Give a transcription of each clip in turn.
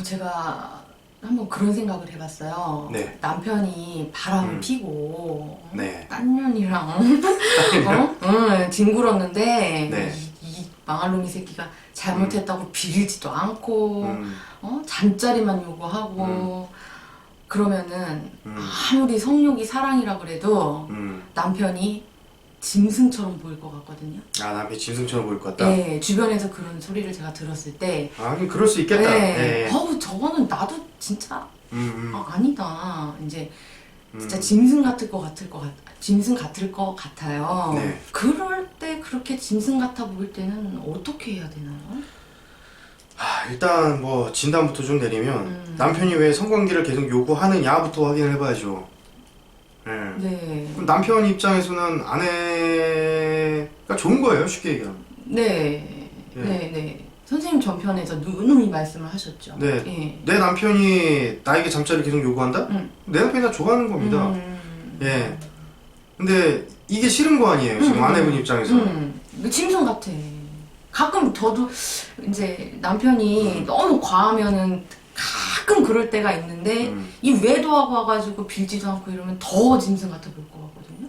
제가 한번 그런 생각을 해봤어요. 네. 남편이 바람을 피고 네. 딴 년이랑 뒹굴었는데 네. 이 망할 놈이 새끼가 잘못했다고 빌지도 않고 음. 잠자리만 요구하고 그러면은 음. 아무리 성욕이 사랑이라 그래도 음. 남편이 짐승처럼 보일 것 같거든요. 아, 남편이 짐승처럼 보일 것 같다? 네, 주변에서 그런 소리를 제가 들었을 때 아, 그럴 수 있겠다. 네, 네. 저거는 나도 진짜 아니다. 이제 진짜 짐승 같을 것 같아요. 네. 그럴 때 그렇게 짐승 같아 보일 때는 어떻게 해야 되나요? 일단 뭐 진단부터 좀 내리면 남편이 왜 성관계를 계속 요구하느냐부터 확인을 해봐야죠. 네. 네. 그럼 남편 입장에서는 아내가 좋은 거예요, 쉽게 얘기하면. 네. 네. 네. 네. 선생님 전편에서 누누이 말씀을 하셨죠. 네. 예. 내 남편이 나에게 잠자리를 계속 요구한다? 내 남편이 나 좋아하는 겁니다. 예. 근데 이게 싫은 거 아니에요, 지금 아내분 입장에서는. 짐승 같아. 가끔 저도 이제 남편이 너무 과하면은 가끔 그럴 때가 있는데 이 외도하고 와가지고 빌지도 않고 이러면 더 짐승 같아 보일 것 같거든요.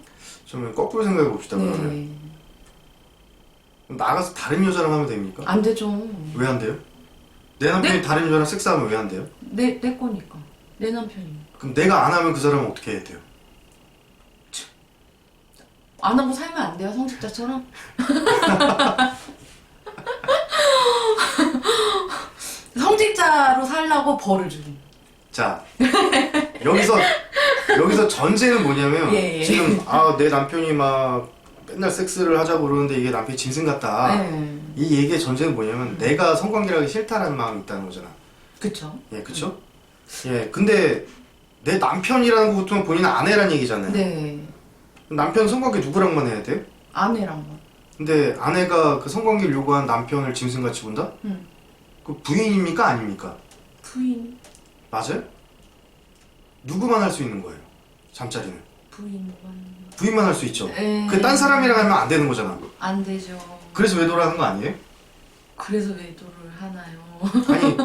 그러면 거꾸로 생각해 봅시다, 그러면. 네. 그럼 나가서 다른 여자랑 하면 됩니까? 안 되죠. 왜 안 돼요? 내 남편이 다른 여자랑 섹스하면 왜 안 돼요? 내 거니까. 내 남편이니까. 그럼 내가 안 하면 그 사람은 어떻게 해야 돼요? 안 하고 살면 안 돼요, 성직자처럼? 성직자로 살라고 벌을 주기. 자, 여기서 전제는 뭐냐면 예, 예. 지금 내 남편이 막 맨날 섹스를 하자고 그러는데 이게 남편이 짐승 같다. 네. 이 얘기의 전제는 뭐냐면 내가 성관계를 하기 싫다라는 마음이 있다는 거잖아. 그쵸. 예, 그쵸? 예, 근데 내 남편이라는 것부터는 본인은 아내란 얘기잖아요. 네. 남편 성관계 누구랑만 해야 돼요? 아내랑만. 근데 아내가 그 성관계를 요구한 남편을 짐승같이 본다? 그 부인입니까? 아닙니까? 부인. 맞아요? 누구만 할 수 있는 거예요? 잠자리는. 부인만. 부인만 할 수 있죠. 에... 그 딴 사람이랑 하면 안 되는 거잖아. 안 되죠. 그래서 외도라는 거 아니에요? 그래서 외도를 하나요? 아니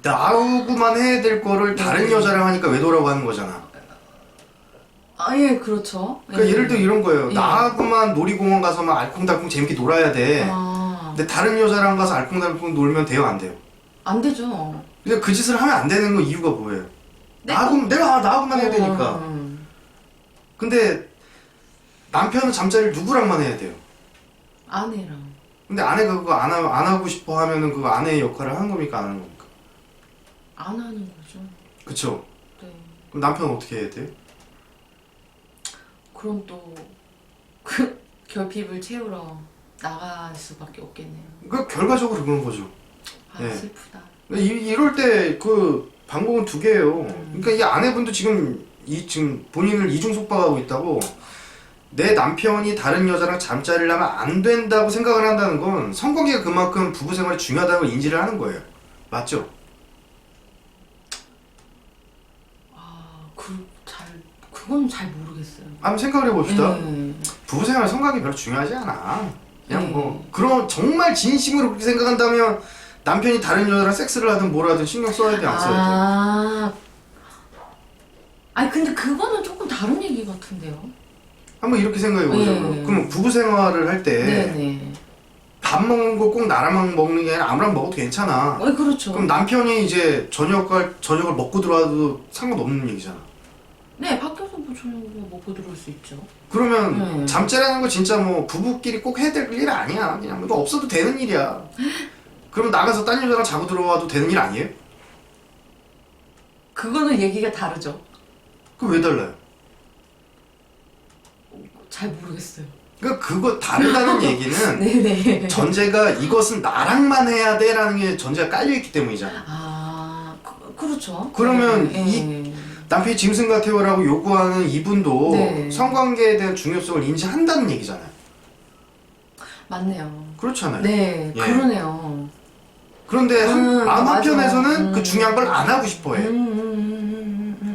나하고만 해야 될 거를 다른 여자랑 하니까 외도라고 하는 거잖아. 예, 그렇죠. 그러니까 예를 들어 이런 거예요. 예. 나하고만 놀이공원 가서 막 알콩달콩 재밌게 놀아야 돼. 근데 다른 여자랑 가서 알콩달콩 놀면 돼요, 안 돼요? 안 되죠. 근데 그 짓을 하면 안 되는 거 이유가 뭐예요? 나하고만 해야 되니까. 근데 남편은 잠자리를 누구랑만 해야 돼요? 아내랑. 근데 아내가 그거 안 하고 싶어 하면은 그거 아내의 역할을 하는 겁니까? 안 하는 겁니까? 안 하는 거죠. 그쵸? 네. 그럼 남편은 어떻게 해야 돼요? 그럼 또 그 결핍을 채우러 나갈 수밖에 없겠네요. 그러니까 결과적으로 그런 거죠. 네. 슬프다. 이럴 때 그 방법은 두 개예요. 그러니까 이 아내분도 지금 본인을 이중 속박하고 있다고. 내 남편이 다른 여자랑 잠자리를 하면 안 된다고 생각을 한다는 건 성관계가 그만큼 부부 생활이 중요하다고 인지를 하는 거예요. 맞죠? 그건 잘 모르겠어요. 한번 생각을 해봅시다. 네. 부부 생활 성관계 별로 중요하지 않아. 그냥 네. 뭐 그런 정말 진심으로 그렇게 생각한다면 남편이 다른 여자랑 섹스를 하든 뭘 하든 신경 써야 돼, 안 써야 돼? 아니 근데 그거는 조금 다른 얘기 같은데요. 한번 이렇게 생각해 보자고. 네. 그럼 부부 생활을 할 때 네네. 밥 먹는 거 꼭 나랑 먹는 게 아니라 아무랑 먹어도 괜찮아. 그렇죠. 그럼 남편이 이제 저녁을 먹고 들어와도 상관없는 얘기잖아. 네, 밖에서 뭐 저녁을 먹고 들어올 수 있죠. 그러면 잠자리하는 거 진짜 뭐 부부끼리 꼭 해야 될 일 아니야. 그냥 이거 없어도 되는 일이야. 그럼 나가서 딴 여자랑 자고 들어와도 되는 일 아니에요? 그거는 얘기가 다르죠. 그럼 왜 달라요? 잘 모르겠어요. 그러니까 그거 다르다는 얘기는 네네. 전제가 이것은 나랑만 해야 돼라는 게 전제가 깔려있기 때문이잖아. 그렇죠. 그러면 네. 이 남편이 짐승 같아요라고 요구하는 이분도 네. 성관계에 대한 중요성을 인지한다는 얘기잖아요. 맞네요. 그렇잖아요. 네, 예. 그러네요. 그런데 마음 한편에서는 그 맞아. 중요한 걸 안 하고 싶어 해.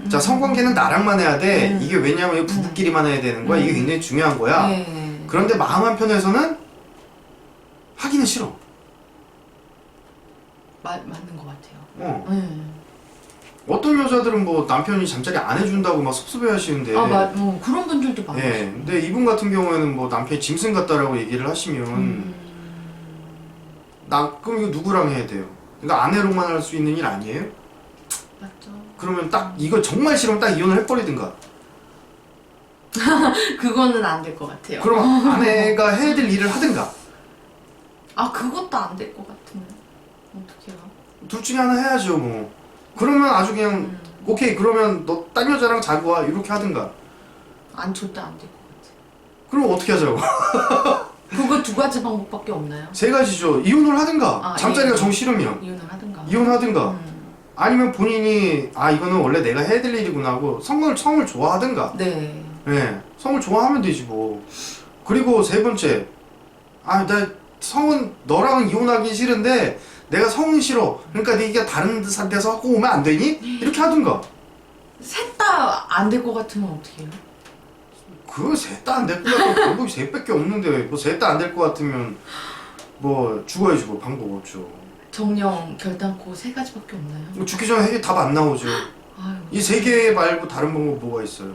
자, 성관계는 나랑만 해야 돼. 이게 왜냐면 이거 부부끼리만 해야 되는 거야. 이게 굉장히 중요한 거야. 네. 그런데 마음 한편에서는 하기는 싫어. 맞는 것 같아요. 어. 네. 어떤 여자들은 뭐 남편이 잠자리 안 해준다고 막 섭섭해 하시는데. 그런 분들도 많으시고. 예. 근데 이분 같은 경우에는 뭐 남편이 짐승 같다라고 얘기를 하시면 그럼 이거 누구랑 해야 돼요? 이거 아내로만 할 수 있는 일 아니에요? 맞죠. 그러면 딱 이거 정말 싫으면 딱 이혼을 해버리든가. 그거는 안 될 것 같아요. 그럼 아내가 해야 될 일을 하든가. 그것도 안 될 것 같은데 어떡해요? 둘 중에 하나 해야죠 뭐. 그러면 아주 그냥 오케이 그러면 너 딴 여자랑 자고 와 이렇게 하든가. 절대 안 될 것 같아. 그럼 어떻게 하자고? 그거 두 가지 방법밖에 없나요? 세 가지죠. 이혼을 하든가. 잠자리가 예. 정 싫으면 이혼을 하든가. 이혼하든가. 아니면 본인이 이거는 원래 내가 해야 될 일이구나 하고 성을 좋아하든가. 네. 예, 성을 좋아하면 되지 뭐. 그리고 세 번째, 나 성은 너랑은 이혼하기 싫은데 내가 성은 싫어. 그러니까 네가 다른 데서 하고 오면 안 되니? 이렇게 하든가. 셋 다 안 될 것 같으면 어떻게 해요? 그거 셋 다 안 될 것 같으면 방법이 셋밖에 없는데 뭐 셋 다 안 될 것 같으면 뭐 죽어야지 뭐 방법 없죠. 정령 결단코 세 가지밖에 없나요? 뭐 죽기 전에 해결 답 안 나오죠. 아유. 이 세 개 말고 다른 방법 뭐가 있어요?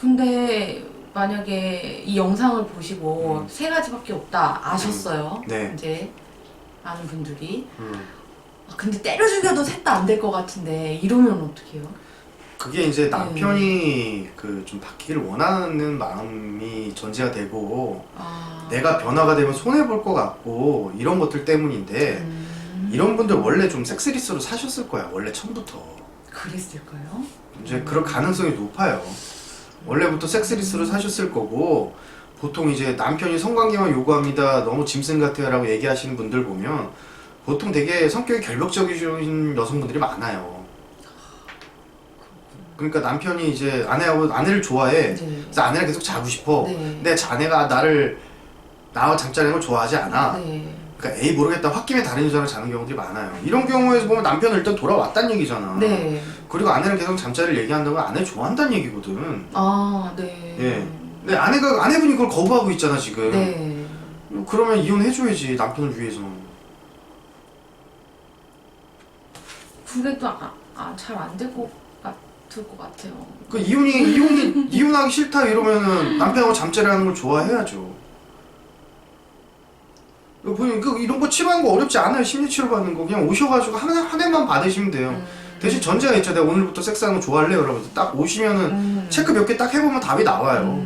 근데 만약에 이 영상을 보시고 세 가지밖에 없다 아셨어요. 네. 이제 아는 분들이. 근데 때려 죽여도 셋 다 안 될 것 같은데 이러면 어떡해요? 그게 이제 남편이 그 좀 바뀌기를 원하는 마음이 전제가 되고 내가 변화가 되면 손해 볼 것 같고 이런 것들 때문인데 이런 분들 원래 좀 섹스리스로 사셨을 거야 원래 처음부터. 그랬을까요? 이제 그럴 가능성이 높아요. 원래부터 섹스리스로 사셨을 거고 보통 이제 남편이 성관계만 요구합니다 너무 짐승 같아요 라고 얘기하시는 분들 보면 보통 되게 성격이 결벽적이신 여성분들이 많아요. 그러니까 남편이 이제 아내를 좋아해. 네. 그래서 아내랑 계속 자고 싶어. 네. 근데 자네가 나와 잠자는 걸 좋아하지 않아. 네. 그러니까 에이 모르겠다 홧김에 다른 여자랑 자는 경우들이 많아요. 이런 경우에서 보면 남편은 일단 돌아왔다는 얘기잖아. 네. 그리고 아내랑 계속 잠자리를 얘기한다는 건 아내 좋아한다는 얘기거든. 네. 예. 근데 아내분이 그걸 거부하고 있잖아 지금. 네. 그러면 이혼해줘야지 남편을 위해서. 그래도 잘 안 될 것 같아요. 그 이혼하기 싫다 이러면은 남편하고 잠자리 하는 걸 좋아해야죠. 이런 거 치료하는 거 어렵지 않아요. 심리치료 받는 거 그냥 오셔가지고 한 회만 받으시면 돼요. 대신 전제가 있죠. 내가 오늘부터 섹스하는 거 좋아할래요. 여러분 딱 오시면은 체크 몇 개 딱 해보면 답이 나와요.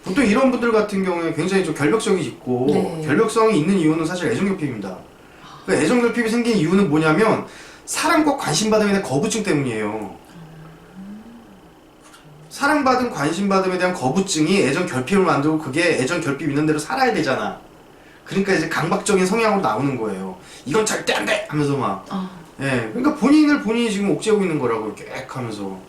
보통 이런 분들 같은 경우에 굉장히 좀 결벽성이 있고 네. 결벽성이 있는 이유는 사실 애정결핍입니다. 그 애정결핍이 생긴 이유는 뭐냐면 사랑과 관심받음에 대한 거부증 때문이에요. 사랑받음, 관심받음에 대한 거부증이 애정결핍을 만들고 그게 애정결핍 있는 대로 살아야 되잖아. 그러니까 이제 강박적인 성향으로 나오는 거예요. 이건 절대 안 돼! 하면서 막. 예. 그러니까 본인이 지금 옥죄고 있는 거라고 이렇게 하면서.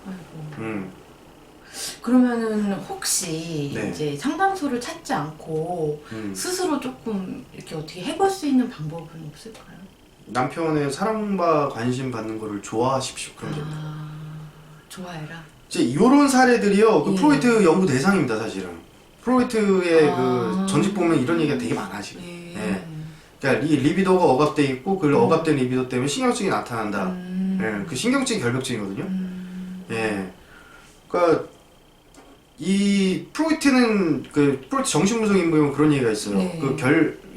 그러면은 혹시 네. 이제 상담소를 찾지 않고 스스로 조금 이렇게 어떻게 해볼 수 있는 방법은 없을까요? 남편의 사랑과 관심 받는 거를 좋아하십시오. 그런 겁니다. 좋아해라. 이제 이런 사례들이요. 그 예. 프로이트 연구 대상입니다, 사실은. 프로이트의 그 전집 보면 이런 얘기가 되게 많아 지금. 예. 예. 그러니까 이 리비도가 억압돼 있고 그 억압된 리비도 때문에 신경증이 나타난다. 예. 그 신경증이 결벽증이거든요. 예. 그러니까 이 프로이트는 프로이트 정신분석인부에 그런 얘기가 있어요. 네.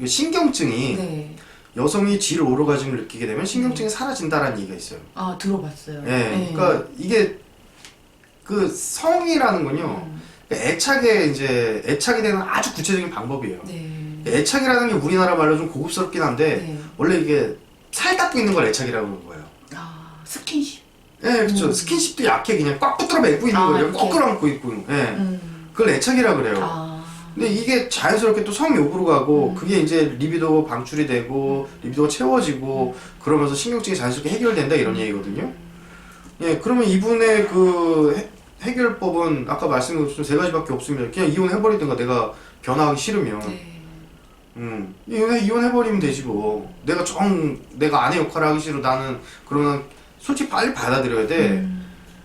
신경증이 네. 여성이 질 오르가즘을 느끼게 되면 신경증이 사라진다라는 얘기가 있어요. 들어봤어요. 예. 네. 그러니까 이게 그 성이라는 건요. 애착이 되는 아주 구체적인 방법이에요. 네. 애착이라는 게 우리나라 말로 좀 고급스럽긴 한데 네. 원래 이게 살 닦고 있는 걸 애착이라고 하는 거예요. 스킨십. 예, 그렇죠. 스킨십도 약해 그냥 꽉 붙들어 매고 있는 거예요. 이렇게. 거꾸로 안고 있고. 예. 그걸 애착이라 그래요. 근데 이게 자연스럽게 또 성욕으로 가고 그게 이제 리비도 방출이 되고 리비도가 채워지고 그러면서 신경증이 자연스럽게 해결된다 이런 얘기거든요. 예, 그러면 이분의 그 해결법은 아까 말씀드린 세 가지밖에 없으면 그냥 이혼해버리든가 내가 변화하기 싫으면 이혼해버리면 되지 뭐. 내가 아내 역할을 하기 싫어 나는 그러면 솔직히 빨리 받아들여야 돼.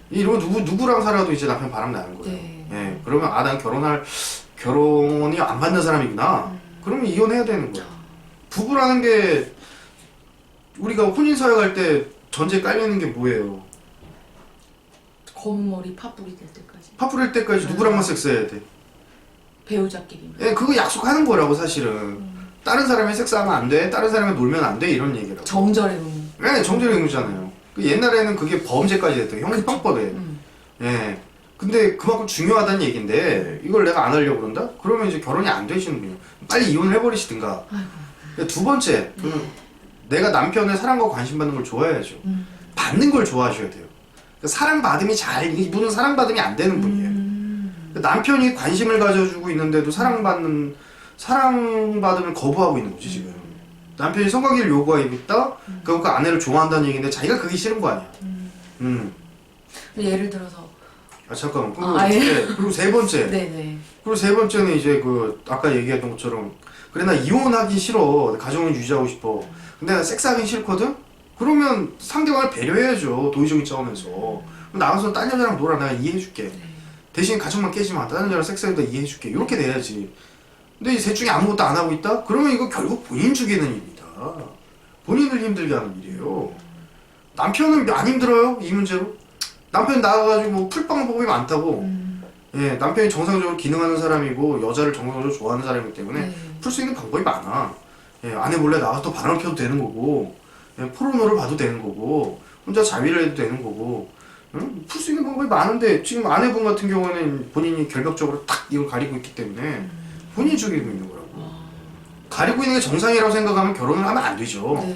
이러면 누구랑 살아도 이제 남편 바람 나는 거예요. 네. 예, 그러면 난 결혼이 안 받는 사람이구나. 그러면 이혼해야 되는 거야. 부부라는 게 우리가 혼인서약 할 때 전제 깔려있는 게 뭐예요? 검은 머리 파뿌리 될 때까지. 파뿌릴 때까지 누구랑만 섹스해야 돼? 배우자끼리. 예, 그거 약속하는 거라고 사실은. 다른 사람이 섹스하면 안 돼, 다른 사람이 놀면 안 돼 이런 얘기라고. 정절의 의무. 네, 정절의 의무잖아요. 그 옛날에는 그게 범죄까지 됐대. 형법에. 예. 근데 그만큼 중요하다는 얘기인데 이걸 내가 안 하려고 그런다? 그러면 이제 결혼이 안 되시는 분이요. 빨리 이혼을 해버리시든가. 두 번째, 내가 남편의 사랑과 관심 받는 걸 좋아해야죠. 받는 걸 좋아하셔야 돼요. 그러니까 사랑받음이 이분은 사랑받음이 안 되는 분이에요. 그러니까 남편이 관심을 가져주고 있는데도 사랑받음을 거부하고 있는 거지 지금. 남편이 성관계를 요구하고 있다? 그러니까 아내를 좋아한다는 얘기인데 자기가 그게 싫은 거 아니야. 예를 들어서. 아 잠깐만. 그리고 세 번째. 네네. 그리고 세 번째는 이제 아까 얘기했던 것처럼 그래 나 이혼하기 싫어. 가정을 유지하고 싶어. 근데 나 섹스하기 싫거든? 그러면 상대방을 배려해야죠. 도의적인 차원에서. 나가서 딴 여자랑 놀아. 내가 이해해줄게. 대신 가정만 깨지 마. 다른 여자랑 섹스하다 이해해줄게. 이렇게 돼야지. 근데 이 셋 중에 아무것도 안 하고 있다? 그러면 이거 결국 본인 죽이는 일이다. 본인을 힘들게 하는 일이에요. 남편은 안 힘들어요? 이 문제로? 남편 나가가지고 뭐 풀 방법이 많다고. 예, 남편이 정상적으로 기능하는 사람이고 여자를 정상적으로 좋아하는 사람이기 때문에 풀 수 있는 방법이 많아. 예, 아내 몰래 나가서 또 바람을 펴도 되는 거고, 예, 포르노를 봐도 되는 거고, 혼자 자위를 해도 되는 거고, 풀 수 있는 방법이 많은데 지금 아내분 같은 경우는 본인이 결벽적으로 탁 이걸 가리고 있기 때문에 본인이 죽이고 있는 거라고. 가리고 있는 게 정상이라고 생각하면 결혼을 하면 안 되죠.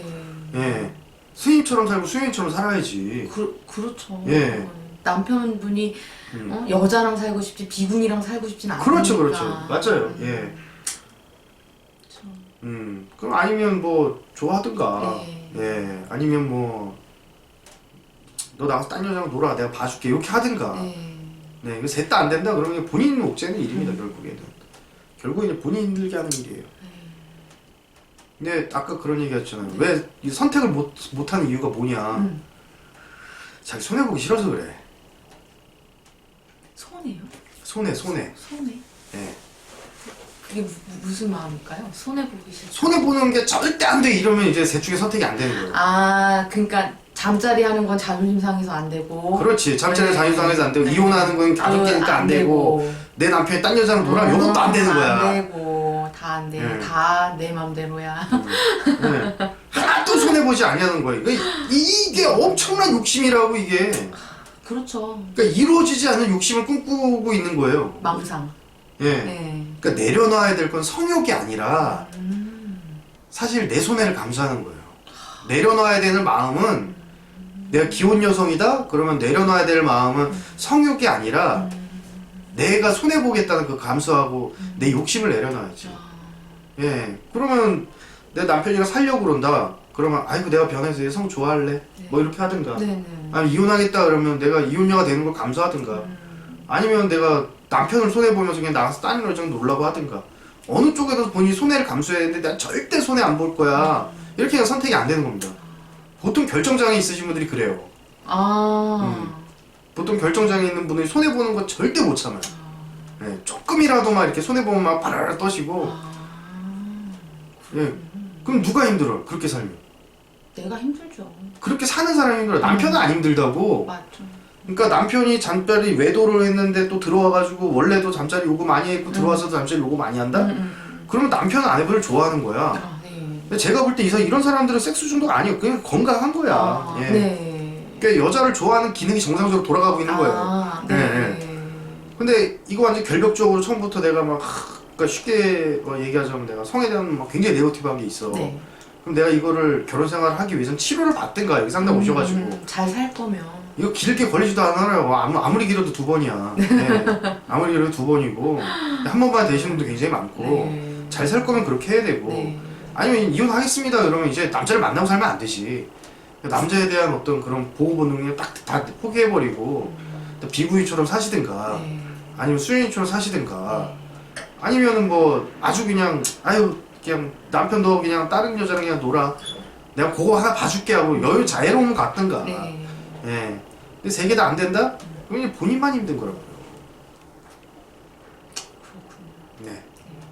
예, 스님처럼 살고 수녀처럼 살아야지. 그렇죠. 예. 남편분이 여자랑 살고 싶지 비군이랑 살고 싶진 않으니까. 그렇죠. 맞아요. 예. 그럼 아니면 뭐 좋아하든가. 예. 아니면 뭐 너 나가서 딴 여자랑 놀아. 내가 봐줄게. 이렇게 하든가. 네. 이거 셋 다 안 된다. 그러면 본인 옥죄는 일입니다. 결국에는. 결국에는 본인 힘들게 하는 일이에요. 근데 아까 그런 얘기 했잖아요. 왜 이 선택을 못하는 이유가 뭐냐. 자기 손해보기 싫어서 그래. 손해요? 손해. 손해? 예. 그게 무슨 마음일까요? 손해보기 싫어. 손해보는 게 절대 안 돼. 이러면 이제 셋 중에 선택이 안 되는 거예요. 아, 그러니까 잠자리 하는 건 자존심 상해서 안 되고. 그렇지. 잠자리 자존심 상해서 안 되고 이혼하는 건 가족끼니까 안 되고 내 남편이 딴 여자랑 놀아. 이것도 안 되는 거야. 안 되고 다 안 돼. 다 내 맘대로야. 네. 하나도 손해보지 아니하는 거예요. 이게 엄청난 욕심이라고 이게. 그렇죠. 그러니까 이루어지지 않는 욕심을 꿈꾸고 있는 거예요. 망상. 예. 네. 그러니까 내려놔야 될 건 성욕이 아니라 사실 내 손해를 감수하는 거예요. 내려놔야 되는 마음은 내가 기혼 여성이다? 그러면 내려놔야 될 마음은 성욕이 아니라 내가 손해보겠다는 그 감수하고 내 욕심을 내려놔야지. 예. 그러면 내 남편이랑 살려고 그런다. 그러면 아이고 내가 변해서 얘 성 좋아할래? 뭐 이렇게 하든가. 아니면 이혼하겠다 그러면 내가 이혼녀가 되는 걸 감수하든가. 아니면 내가 남편을 손해보면서 그냥 나가서 딴 여자랑 놀라고 하든가. 어느 쪽에서 본인이 손해를 감수해야 되는데 내가 절대 손해 안 볼 거야. 이렇게 그냥 선택이 안 되는 겁니다. 보통 결정장애 있으신 분들이 그래요. 보통 결정장애 있는 분들이 손해보는 거 절대 못 참아요. 네, 조금이라도 막 이렇게 손해보면 막 바라라 떠시고. 예. 그럼 누가 힘들어? 그렇게 살면. 내가 힘들죠. 그렇게 사는 사람이 힘들어. 남편은 안 힘들다고. 맞죠. 그러니까 남편이 잠자리 외도를 했는데 또 들어와가지고 원래도 잠자리 요구 많이 했고 들어와서도 잠자리 요구 많이 한다? 그러면 남편은 아내분을 좋아하는 거야. 근데 제가 볼 때 이런 사람들은 섹스 중독 아니에요. 그냥 건강한 거야. 예. 네. 그러니까 여자를 좋아하는 기능이 정상적으로 돌아가고 있는 거예요. 네. 근데 이거 완전 결벽적으로 처음부터 내가 막 그러니까 쉽게 얘기하자면 내가 성에 대한 막 굉장히 네거티브한 게 있어. 네. 그럼 내가 이거를 결혼 생활을 하기 위해서는 치료를 받든가 여기 상담 오셔가지고 잘 살 거면 이거 길게 걸리지도 않아요. 아무리 길어도 2번이야. 네. 아무리 길어도 2번이고 한 번만 되시는 분도 굉장히 많고 잘 살 거면 그렇게 해야 되고 아니면 이혼하겠습니다 그러면 이제 남자를 만나고 살면 안 되지. 남자에 대한 어떤 그런 보호 본능을 딱 다 포기해버리고 비구이처럼 사시든가 아니면 수연이처럼 사시든가 아니면은 뭐 아주 그냥 그냥 남편 너 그냥 다른 여자랑 그냥 놀아. 내가 그거 하나 봐줄게 하고 여유 자애로움 갖든가. 예. 근데 세 개 다 안 된다? 그럼 본인만 힘든 거라고.